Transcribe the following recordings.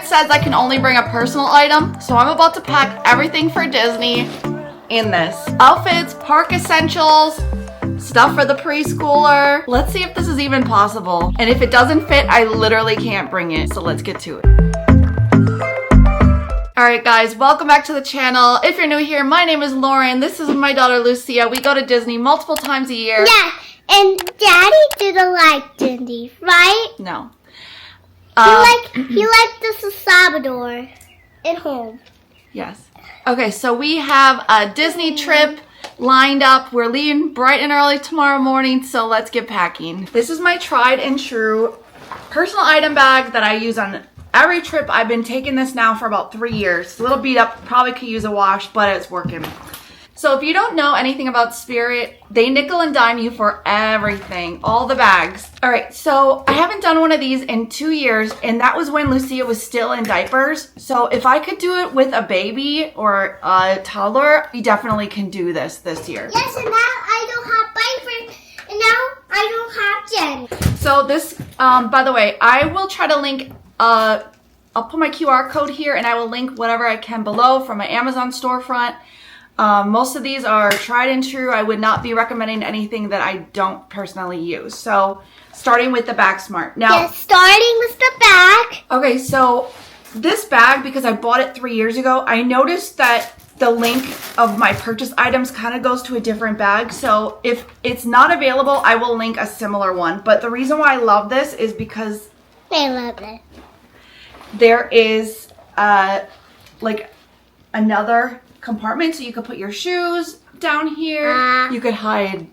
says I can only bring a personal item, so I'm about to pack everything for Disney in this. Outfits, park essentials, stuff for the preschooler. Let's see if this is even possible. And if it doesn't fit, I literally can't bring it. So let's get to it. Alright guys, welcome back to the channel. If you're new here, my name is Lauren. This is my daughter Lucia. We go to Disney multiple times a year. Yeah, and Daddy didn't like Disney, right? No. He liked the Salvador at home. Yes. Okay, so we have a Disney trip lined up. We're leaving bright and early tomorrow morning, so let's get packing. This is my tried and true personal item bag that I use on every trip. I've been taking this now for about 3 years. It's a little beat up, probably could use a wash, but it's working. So if you don't know anything about Spirit, they nickel and dime you for everything, all the bags. All right, so I haven't done one of these in 2 years, and that was when Lucia was still in diapers. So if I could do it with a baby or a toddler, we definitely can do this year. Yes, and now I don't have diapers, and now I don't have Jen. So this, by the way, I will try to link, I'll put my QR code here, and I will link whatever I can below from my Amazon storefront. Most of these are tried and true. I would not be recommending anything that I don't personally use. So starting with the Bag Smart. Now, yes, starting with the bag. Okay, so this bag, because I bought it 3 years ago, I noticed that the link of my purchase items kind of goes to a different bag. So if it's not available, I will link a similar one. But the reason why I love this is because I love it. there is like another compartment, so you could put your shoes down here. You could hide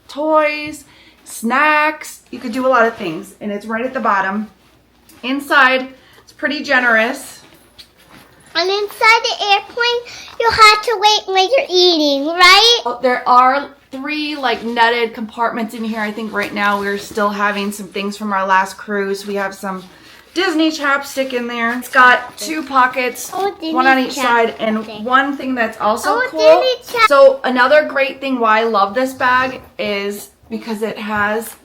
toys, snacks. You could do a lot of things, and it's right at the bottom. Inside, it's pretty generous. And inside the airplane, you'll have to wait when you're eating, right? There are 3 like netted compartments in here. I think right now we're still having some things from our last cruise. We have some Disney chapstick in there. It's got 2 pockets, one on each side, and one thing that's also cool. So another great thing why I love this bag is because it has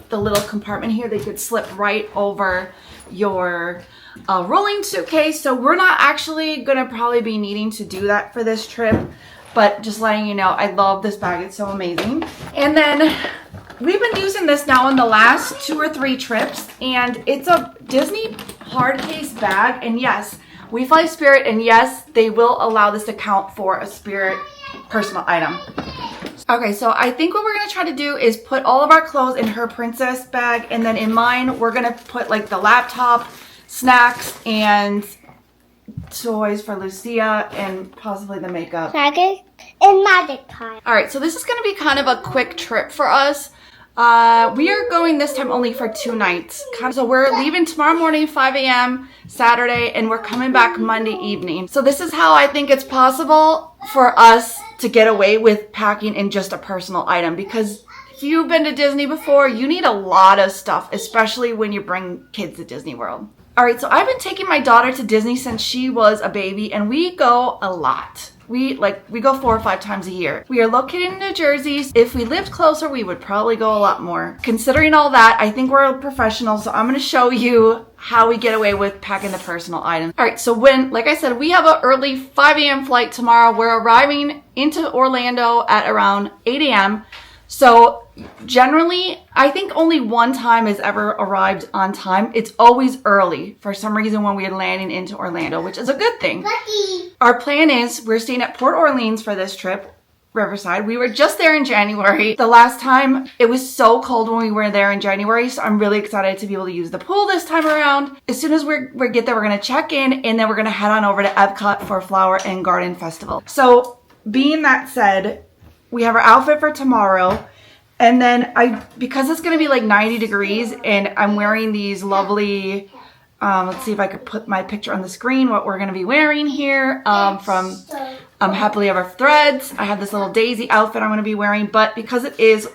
the little compartment here. They could slip right over your rolling suitcase. So we're not actually gonna probably be needing to do that for this trip, but just letting you know, I love this bag. It's so amazing. And then we've been using this now on the last 2 or 3 trips, and it's a Disney hard case bag. And yes, we fly Spirit, and yes, they will allow this to count for a Spirit personal item. Okay, so I think what we're gonna try to do is put all of our clothes in her princess bag, and then in mine, we're gonna put like the laptop, snacks, and toys for Lucia, and possibly the makeup. Magic and magic time. All right, so this is gonna be kind of a quick trip for us. We are going this time only for 2 nights. So we're leaving tomorrow morning, 5 a.m. Saturday, and we're coming back Monday evening. So this is how I think it's possible for us to get away with packing in just a personal item, because if you've been to Disney before, you need a lot of stuff, especially when you bring kids to Disney World. All right, so I've been taking my daughter to Disney since she was a baby, and we go a lot. We go 4 or 5 times a year. We are located in New Jersey. If we lived closer, we would probably go a lot more. Considering all that, I think we're professionals, so I'm gonna show you how we get away with packing the personal items. All right, so like I said, we have an early 5 a.m. flight tomorrow. We're arriving into Orlando at around 8 a.m. So generally, I think only one time has ever arrived on time. It's always early for some reason when we're landing into Orlando, which is a good thing. Lucky. Our plan is we're staying at Port Orleans for this trip, Riverside. We were just there in January. The last time it was so cold when we were there in January, so I'm really excited to be able to use the pool this time around. As soon as we get there, we're gonna check in, and then we're gonna head on over to Epcot for Flower and Garden Festival. So being that said, we have our outfit for tomorrow. And then because it's going to be like 90 degrees and I'm wearing these lovely, let's see if I could put my picture on the screen, what we're going to be wearing here from Happily Ever Threads. I have this little daisy outfit I'm going to be wearing, but because it is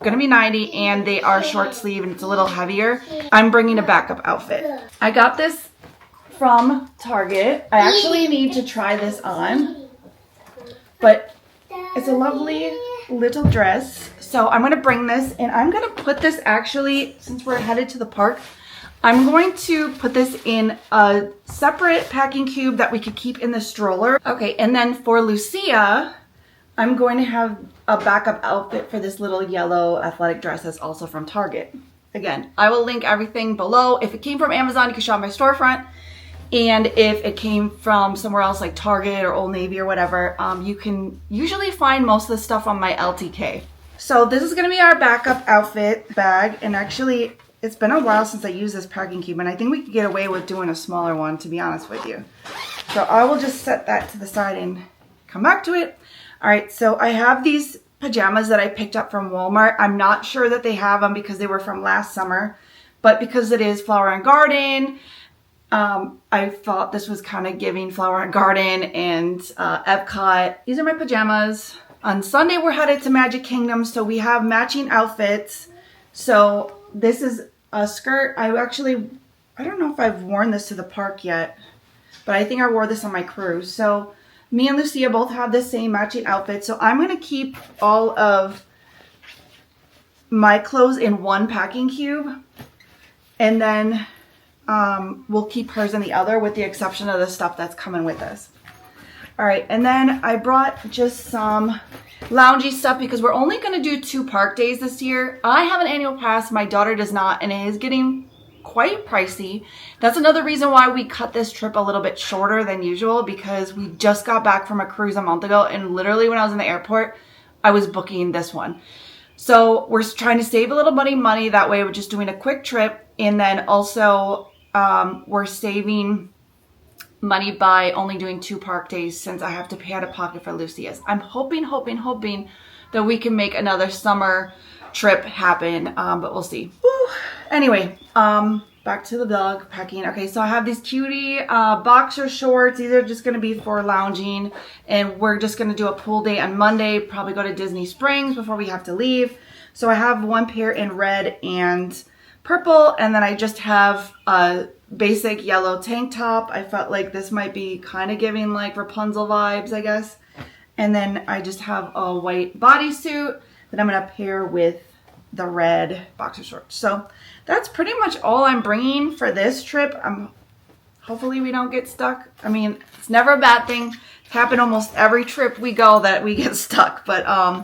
going to be 90 and they are short sleeve and it's a little heavier, I'm bringing a backup outfit. I got this from Target. I actually need to try this on, but it's a lovely little dress. So I'm going to bring this, and I'm going to put this actually, since we're headed to the park, I'm going to put this in a separate packing cube that we could keep in the stroller. Okay, and then for Lucia, I'm going to have a backup outfit for this little yellow athletic dress that's also from Target. Again, I will link everything below. If it came from Amazon, you can shop my storefront. And if it came from somewhere else like Target or Old Navy or whatever, you can usually find most of the stuff on my LTK. So this is gonna be our backup outfit bag. And actually, it's been a while since I used this packing cube, and I think we could get away with doing a smaller one, to be honest with you. So I will just set that to the side and come back to it. All right, so I have these pajamas that I picked up from Walmart. I'm not sure that they have them because they were from last summer, but because it is Flower and Garden, I thought this was kind of giving Flower and Garden and Epcot. These are my pajamas. On Sunday, we're headed to Magic Kingdom, so we have matching outfits. So this is a skirt. I don't know if I've worn this to the park yet, but I think I wore this on my cruise. So me and Lucia both have the same matching outfit. So I'm going to keep all of my clothes in one packing cube, and then we'll keep hers in the other, with the exception of the stuff that's coming with us. All right, and then I brought just some loungy stuff because we're only going to do 2 park days this year. I have an annual pass, my daughter does not, and it is getting quite pricey. That's another reason why we cut this trip a little bit shorter than usual, because we just got back from a cruise a month ago, and literally when I was in the airport, I was booking this one. So we're trying to save a little money that way. We're just doing a quick trip, and then also we're saving money by only doing 2 park days since I have to pay out of pocket for Lucia's. I'm hoping that we can make another summer trip happen, but we'll see. Woo. Anyway, back to the vlog packing. Okay, so I have these cutie boxer shorts. These are just going to be for lounging, and we're just going to do a pool day on Monday, probably go to Disney Springs before we have to leave. So I have one pair in red and purple, and then I just have a basic yellow tank top. I felt like this might be kind of giving like Rapunzel vibes, I guess. And then I just have a white bodysuit that I'm going to pair with the red boxer shorts. So that's pretty much all I'm bringing for this trip. Hopefully we don't get stuck. I mean, it's never a bad thing. It's happened almost every trip we go that we get stuck, but I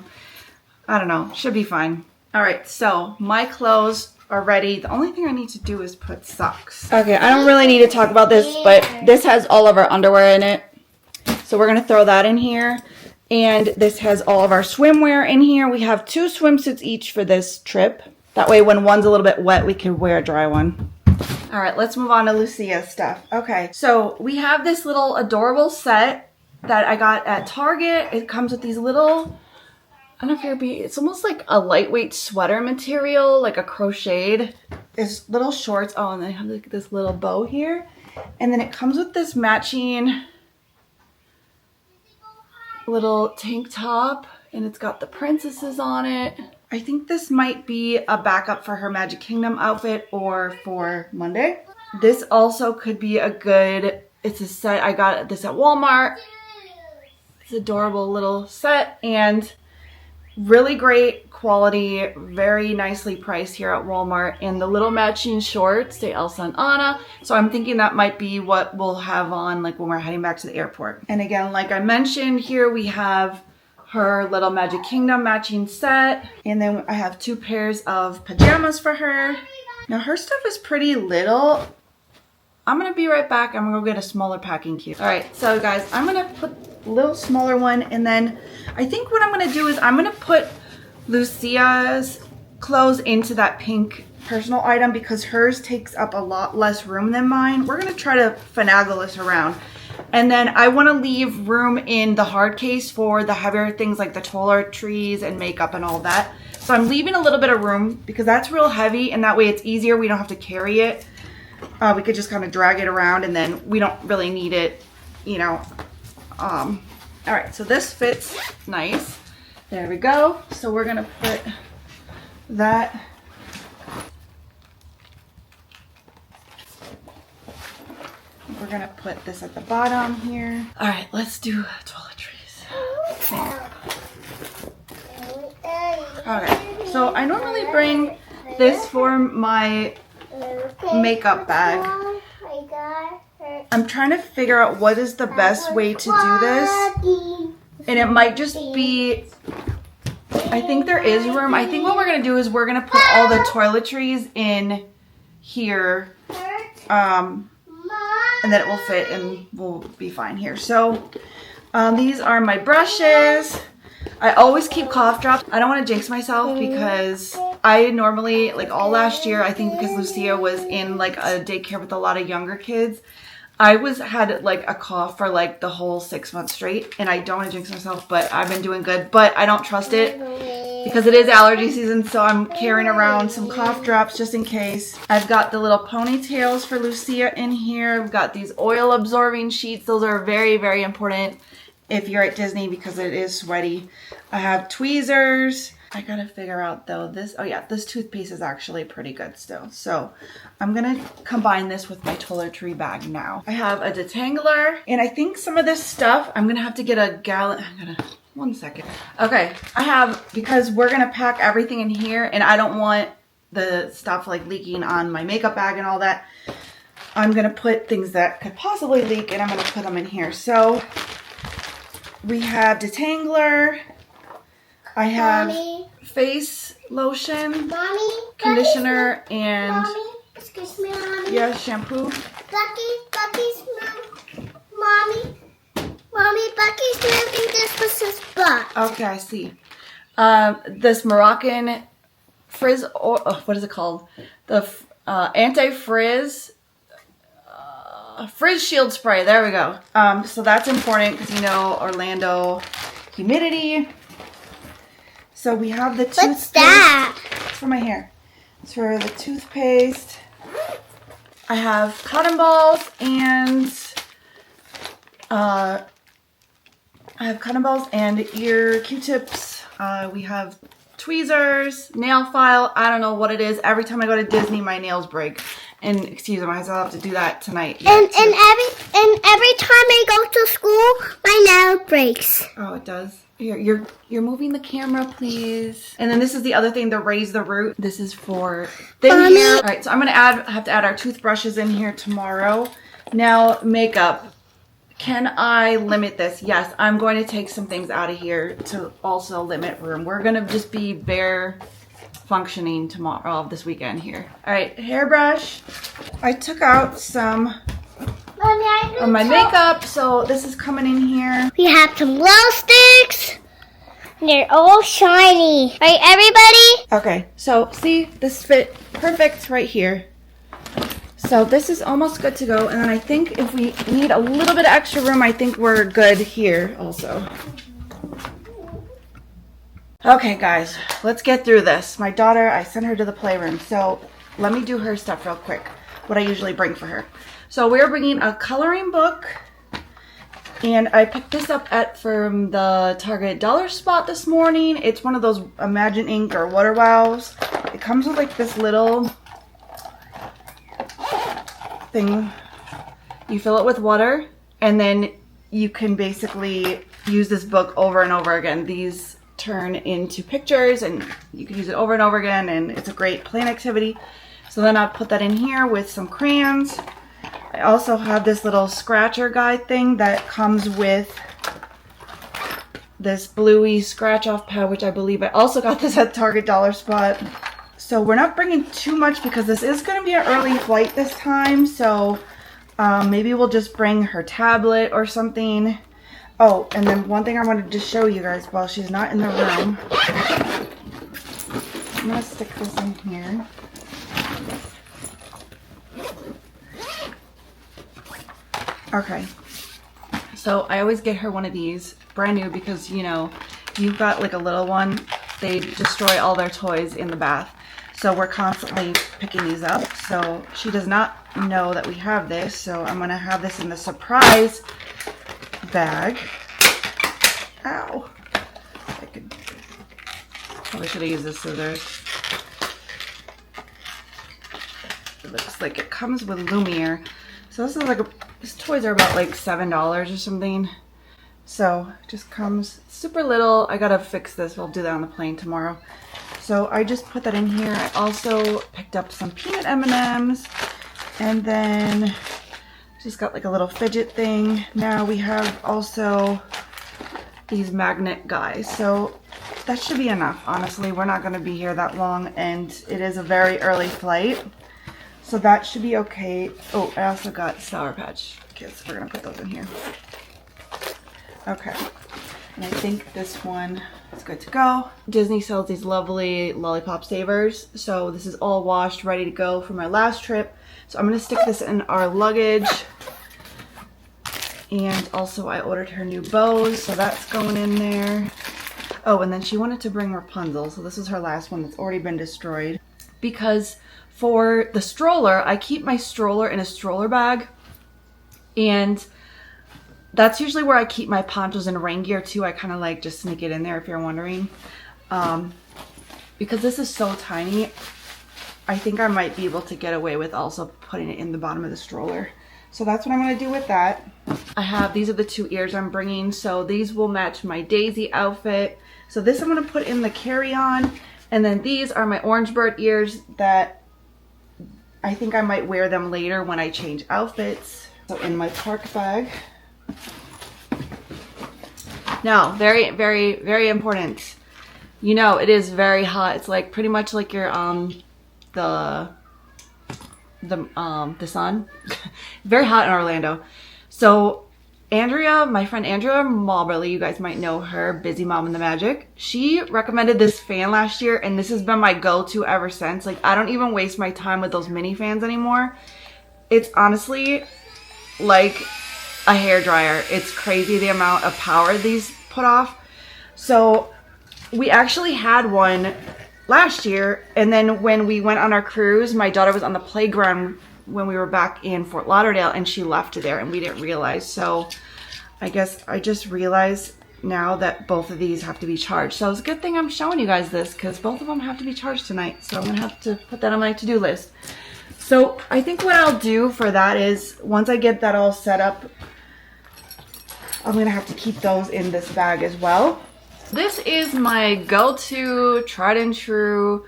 don't know, should be fine. All right, so my clothes are ready. The only thing I need to do is put socks. Okay, I don't really need to talk about this, but this has all of our underwear in it. So we're going to throw that in here. And this has all of our swimwear in here. We have 2 swimsuits each for this trip. That way when one's a little bit wet, we can wear a dry one. All right, let's move on to Lucia's stuff. Okay, so we have this little adorable set that I got at Target. It comes with these little, I don't know if it's almost like a lightweight sweater material, like a crocheted. There's little shorts. Oh, and they have like this little bow here. And then it comes with this matching little tank top, and it's got the princesses on it. I think this might be a backup for her Magic Kingdom outfit or for Monday. This also could be a good, it's a set. I got this at Walmart. It's an adorable little set and really great quality, very nicely priced here at Walmart. And the little matching shorts say Elsa and Anna. So I'm thinking that might be what we'll have on like when we're heading back to the airport. And again, like I mentioned, here we have her little Magic Kingdom matching set. And then I have 2 pairs of pajamas for her. Now her stuff is pretty little. I'm gonna be right back. I'm gonna go get a smaller packing cube. All right, so guys, I'm gonna put a little smaller one, and then I think what I'm gonna do is I'm gonna put Lucia's clothes into that pink personal item because hers takes up a lot less room than mine. We're gonna try to finagle this around. And then I wanna leave room in the hard case for the heavier things like the toiletries and makeup and all that. So I'm leaving a little bit of room because that's real heavy, and that way it's easier. We don't have to carry it. We could just kind of drag it around, and then we don't really need it, you know. All right, so this fits nice. There we go. So we're gonna put that. We're gonna put this at the bottom here. All right, let's do toiletries. Okay, so I normally bring this for my makeup bag. I'm trying to figure out what is the best way to do this. And it might just be, I think there is room. I think what we're going to do is we're going to put all the toiletries in here. And then it will fit and we'll be fine here. So these are my brushes. I always keep cough drops. I don't want to jinx myself because I normally, like all last year, I think because Lucia was in like a daycare with a lot of younger kids, I had like a cough for like the whole 6 months straight, and I don't want to jinx myself, but I've been doing good. But I don't trust it because it is allergy season, so I'm carrying around some cough drops just in case. I've got the little ponytails for Lucia in here. I've got these oil absorbing sheets. Those are very, very important if you're at Disney because it is sweaty. I have tweezers. I gotta figure out though this, oh yeah, this toothpaste is actually pretty good still. So I'm gonna combine this with my toiletry bag now. I have a detangler, and I think some of this stuff, I'm gonna have to get a gallon, one second. Okay, because we're gonna pack everything in here and I don't want the stuff like leaking on my makeup bag and all that. I'm gonna put things that could possibly leak and I'm gonna put them in here. So we have detangler. I have face lotion, Mommy, conditioner, and Mommy, excuse me, Mommy. Yeah, shampoo. Bucky's Mommy, Bucky's moving this was his butt. Okay, I see. This Moroccan frizz, what is it called? The anti-frizz frizz shield spray. There we go. So that's important because you know Orlando humidity. So we have the toothpaste. What's that? It's for my hair. It's for the toothpaste. I have cotton balls and ear Q-tips. We have tweezers, nail file. I don't know what it is. Every time I go to Disney, my nails break. And excuse me, I still have to do that tonight. And every time I go to school, my nail breaks. Oh, it does. You're moving the camera, please. And then this is the other thing, the raise the root. This is for thin hair. All right, so I'm gonna have to add our toothbrushes in here tomorrow. Now, makeup. Can I limit this? Yes, I'm going to take some things out of here to also limit room. We're gonna just be bare functioning tomorrow, this weekend here. All right, hairbrush. I took out some of my makeup, so this is coming in here. We have some glow sticks. They're all shiny. Right, everybody? Okay, so see, this fit perfect right here. So this is almost good to go. And then I think if we need a little bit of extra room, I think we're good here also. Okay, guys, let's get through this. My daughter, I sent her to the playroom. So let me do her stuff real quick, what I usually bring for her. So we're bringing a coloring book. And I picked this up from the Target dollar spot this morning. It's one of those Imagine Ink or Water Wows. It comes with like this little thing. You fill it with water and then you can basically use this book over and over again. These turn into pictures and you can use it over and over again, and it's a great playing activity. So then I'll put that in here with some crayons. I also have this little scratcher guide thing that comes with this bluey scratch off pad, which I believe I also got this at Target dollar spot. So we're not bringing too much because this is going to be an early flight this time. So maybe we'll just bring her tablet or something. Oh, and then one thing I wanted to show you guys while she's not in the room. I'm going to stick this in here. Okay, so I always get her one of these, brand new, because, you know, you've got like a little one, they destroy all their toys in the bath. So we're constantly picking these up. So she does not know that we have this. So I'm going to have this in the surprise bag. Ow. Probably should have used the scissors. It looks like it comes with Lumiere. So this is like these toys are about like $7 or something. So it just comes super little. I gotta fix this. We'll do that on the plane tomorrow. So I just put that in here. I also picked up some peanut M&Ms. And then just got like a little fidget thing. Now we have also these magnet guys. So that should be enough, honestly. We're not going to be here that long, and it is a very early flight. So that should be okay. Oh, I also got Sour Patch Kids. We're going to put those in here. Okay. And I think this one is good to go. Disney sells these lovely lollipop savers. So this is all washed, ready to go for my last trip. So I'm going to stick this in our luggage. And also I ordered her new bows, so that's going in there. Oh, and then she wanted to bring Rapunzel. So this is her last one that's already been destroyed. Because for the stroller, I keep my stroller in a stroller bag. And that's usually where I keep my ponchos and rain gear too. I kind of like just sneak it in there if you're wondering. Because this is so tiny, I think I might be able to get away with also putting it in the bottom of the stroller. So that's what I'm going to do with that. I have, these are the 2 ears I'm bringing. So these will match my Daisy outfit. So this I'm going to put in the carry-on. And then these are my orange bird ears that I think I might wear them later when I change outfits. So in my park bag. Now, very, very, very important. You know, it is very hot. It's like pretty much like your the sun. Very hot in Orlando. So Andrea, my friend Andrea Mauberly, you guys might know her, Busy Mom and the Magic. She recommended this fan last year, and this has been my go-to ever since. Like, I don't even waste my time with those mini fans anymore. It's honestly like a hairdryer. It's crazy the amount of power these put off. So we actually had one last year, and then when we went on our cruise, my daughter was on the playground when we were back in Fort Lauderdale, and she left it there and we didn't realize. So I guess I just realized now that both of these have to be charged. So it's a good thing I'm showing you guys this, because both of them have to be charged tonight. So I'm gonna have to put that on my to-do list. So I think what I'll do for that is, once I get that all set up, I'm gonna have to keep those in this bag as well. This is my go-to, tried and true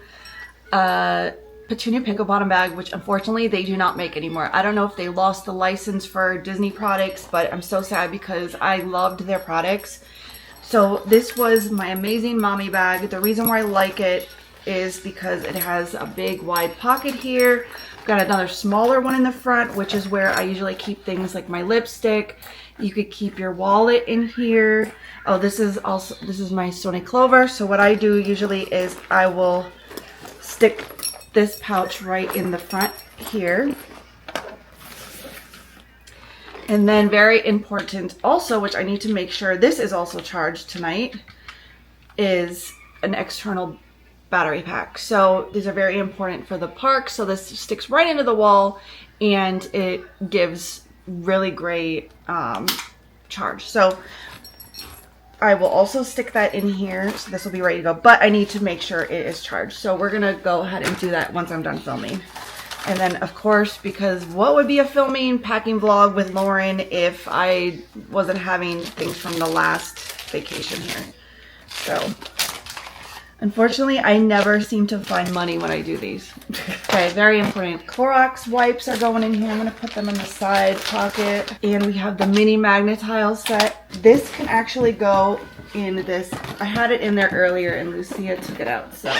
Petunia Pickle Bottom bag, which unfortunately they do not make anymore. I don't know if they lost the license for Disney products, but I'm so sad because I loved their products. So this was my amazing mommy bag. The reason why I like it is because it has a big wide pocket here. I've got another smaller one in the front, which is where I usually keep things like my lipstick. You could keep your wallet in here. Oh, this is my Sony Clover. So what I do usually is I will stick this pouch right in the front here. And then very important also, which I need to make sure this is also charged tonight, is an external battery pack. So these are very important for the park. So this sticks right into the wall and it gives really great charge. So I will also stick that in here. So this will be ready to go, but I need to make sure it is charged. So we're gonna go ahead and do that once I'm done filming. And then of course, because what would be a filming packing vlog with Lauren if I wasn't having things from the last vacation here. So unfortunately, I never seem to find money when I do these. Okay, very important. Clorox wipes are going in here. I'm gonna put them in the side pocket. And we have the mini magnetile set. This can actually go in this. I had it in there earlier and Lucia took it out. So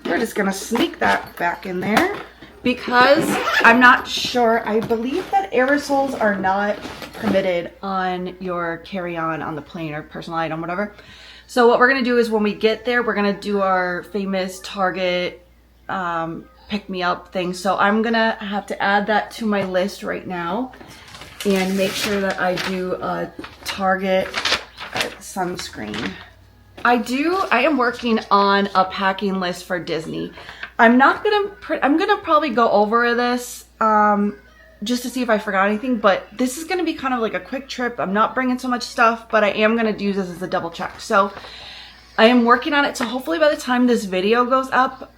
we're just gonna sneak that back in there. Because I'm not sure, I believe that aerosols are not permitted on your carry-on on the plane or personal item, whatever. So what we're gonna do is when we get there, we're gonna do our famous Target pick-me-up thing. So I'm gonna have to add that to my list right now and make sure that I do a Target sunscreen. I am working on a packing list for Disney. I'm gonna probably go over this just to see if I forgot anything, but this is gonna be kind of like a quick trip. I'm not bringing so much stuff, but I am gonna use this as a double check. So I am working on it. So hopefully by the time this video goes up,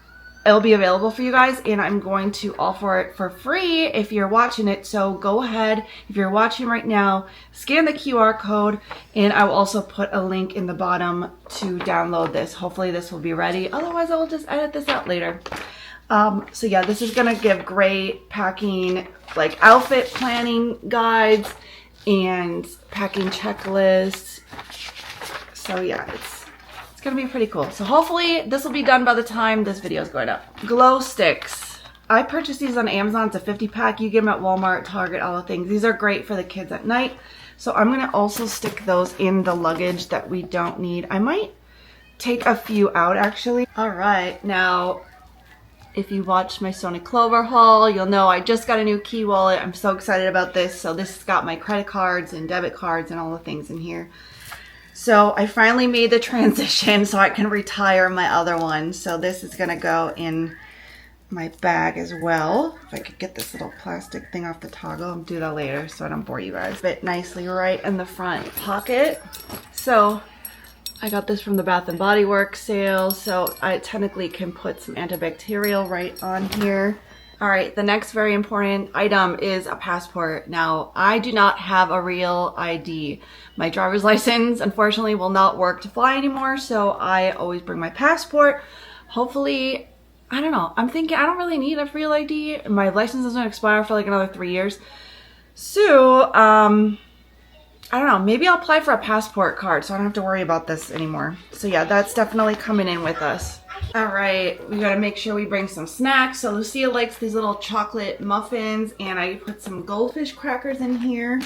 it'll be available for you guys, and I'm going to offer it for free if you're watching it. So go ahead, if you're watching right now, scan the QR code, and I will also put a link in the bottom to download this. Hopefully this will be ready. Otherwise, I will just edit this out later. So yeah, this is gonna give great packing, like outfit planning guides and packing checklists. So yeah, it's gonna be pretty cool. So hopefully this will be done by the time this video is going up. Glow sticks. I purchased these on Amazon. It's a 50 pack. You get them at Walmart, Target, all the things. These are great for the kids at night. So I'm gonna also stick those in the luggage that we don't need. I might take a few out actually. All right, now if you watched my Sony Clover haul, you'll know I just got a new key wallet. I'm so excited about this. So this has got my credit cards and debit cards and all the things in here. So I finally made the transition so I can retire my other one. So this is gonna go in my bag as well. If I could get this little plastic thing off the toggle, I'll do that later so I don't bore you guys. Fit nicely right in the front pocket. So I got this from the Bath & Body Works sale, so I technically can put some antibacterial right on here. All right, the next very important item is a passport. Now, I do not have a real ID. My driver's license, unfortunately, will not work to fly anymore, so I always bring my passport. Hopefully, I don't know. I'm thinking I don't really need a real ID. My license doesn't expire for like another 3 years. So, I don't know, maybe I'll apply for a passport card so I don't have to worry about this anymore. So yeah, that's definitely coming in with us. All right, we gotta make sure we bring some snacks. So Lucia likes these little chocolate muffins, and I put some goldfish crackers in here.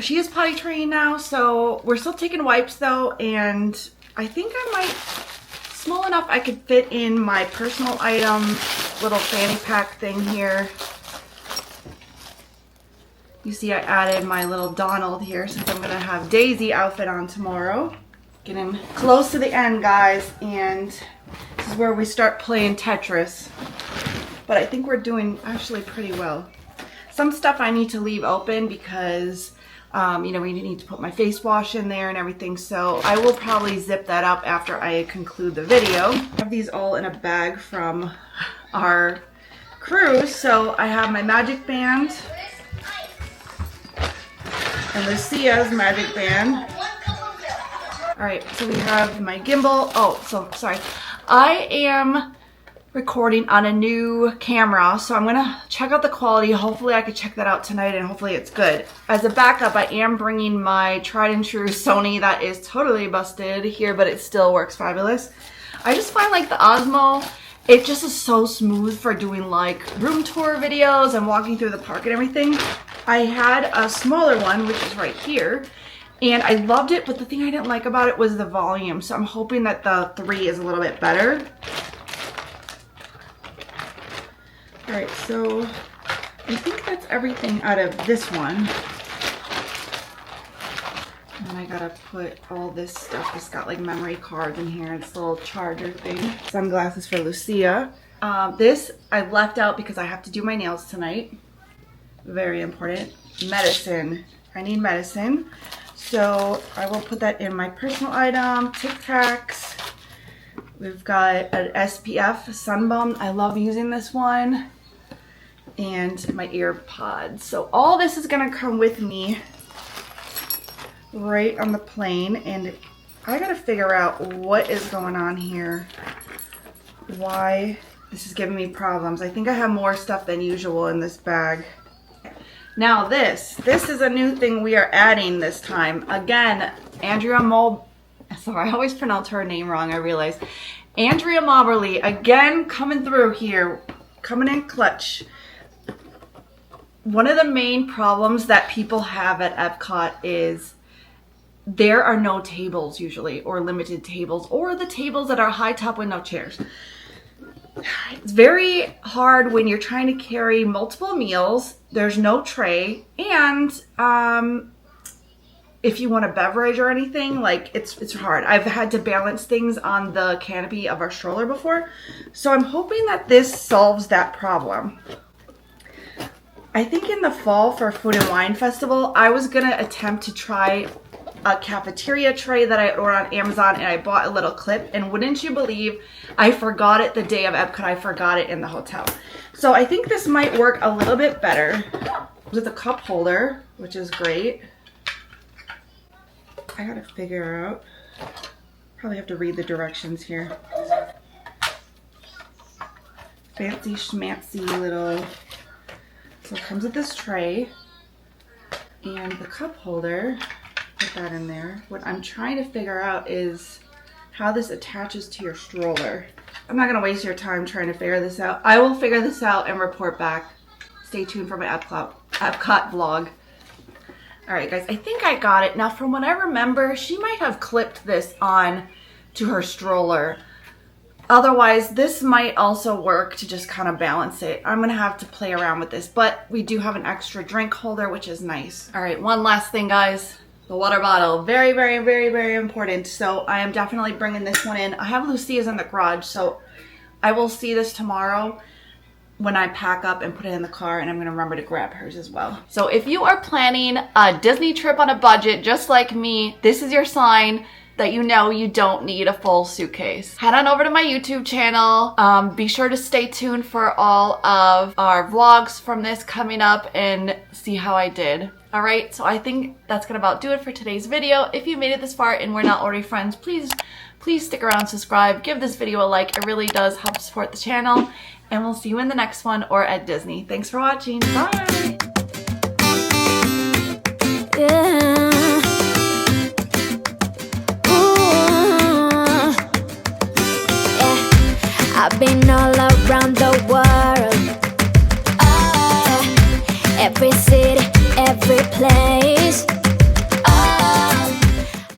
She is potty trained now, so we're still taking wipes though, and I think I might, small enough I could fit in my personal item little fanny pack thing here. You see I added my little Donald here since I'm gonna have Daisy outfit on tomorrow. Getting close to the end, guys, and this is where we start playing Tetris. But I think we're doing actually pretty well. Some stuff I need to leave open because, you know, we need to put my face wash in there and everything. So I will probably zip that up after I conclude the video. I have these all in a bag from our cruise. So I have my magic band. And Lucia's magic band. All right, so we have my gimbal. Oh, so sorry. I am recording on a new camera, so I'm gonna check out the quality. Hopefully I could check that out tonight and hopefully it's good. As a backup, I am bringing my tried and true Sony that is totally busted here, but it still works fabulous. I just find like the Osmo, it just is so smooth for doing like room tour videos and walking through the park and everything. I had a smaller one, which is right here, and I loved it, but the thing I didn't like about it was the volume. So I'm hoping that the 3 is a little bit better. All right, so I think that's everything out of this one. And I gotta put all this stuff. It's got like memory cards in here. It's a little charger thing. Sunglasses for Lucia. This I left out because I have to do my nails tonight. Very important. Medicine. I need medicine. So I will put that in my personal item. Tic Tacs. We've got an SPF sun balm. I love using this one. And my ear pods. So all this is gonna come with me right on the plane, and I gotta figure out what is going on here. Why this is giving me problems. I think I have more stuff than usual in this bag. Now this is a new thing we are adding this time. Again, Andrea sorry, I always pronounce her name wrong, I realize. Andrea Moberly, again, coming through here, coming in clutch. One of the main problems that people have at Epcot is there are no tables usually, or limited tables, or the tables that are high top with no chairs. It's very hard when you're trying to carry multiple meals. There's no tray, and if you want a beverage or anything, like it's hard. I've had to balance things on the canopy of our stroller before, so I'm hoping that this solves that problem. I think in the fall for Food and Wine Festival, I was gonna attempt to try a cafeteria tray that I ordered on Amazon, and I bought a little clip, and wouldn't you believe I forgot it the day of Epcot. I forgot it in the hotel. So I think this might work a little bit better with a cup holder, which is great. I gotta figure out, probably have to read the directions here. fancy schmancy little, so it comes with this tray and the cup holder. Put that in there. What I'm trying to figure out is how this attaches to your stroller. I'm not gonna waste your time trying to figure this out. I will figure this out and report back. Stay tuned for my Epcot vlog. All right, guys, I think I got it. Now, from what I remember, she might have clipped this on to her stroller. Otherwise, this might also work to just kind of balance it. I'm gonna have to play around with this, but we do have an extra drink holder, which is nice. All right, one last thing, guys. The water bottle, very, very, very, very important. So I am definitely bringing this one in. I have Lucia's in the garage, so I will see this tomorrow when I pack up and put it in the car, and I'm gonna remember to grab hers as well. So if you are planning a Disney trip on a budget, just like me, this is your sign that you know you don't need a full suitcase. Head on over to my YouTube channel. Be sure to stay tuned for all of our vlogs from this coming up and see how I did. All right, so I think that's gonna about do it for today's video. If you made it this far and we're not already friends, please stick around, subscribe, give this video a like. It really does help support the channel, and we'll see you in the next one or at Disney. Thanks for watching, bye. Yeah. Ooh. Yeah. I've been all around the world, every city, every place.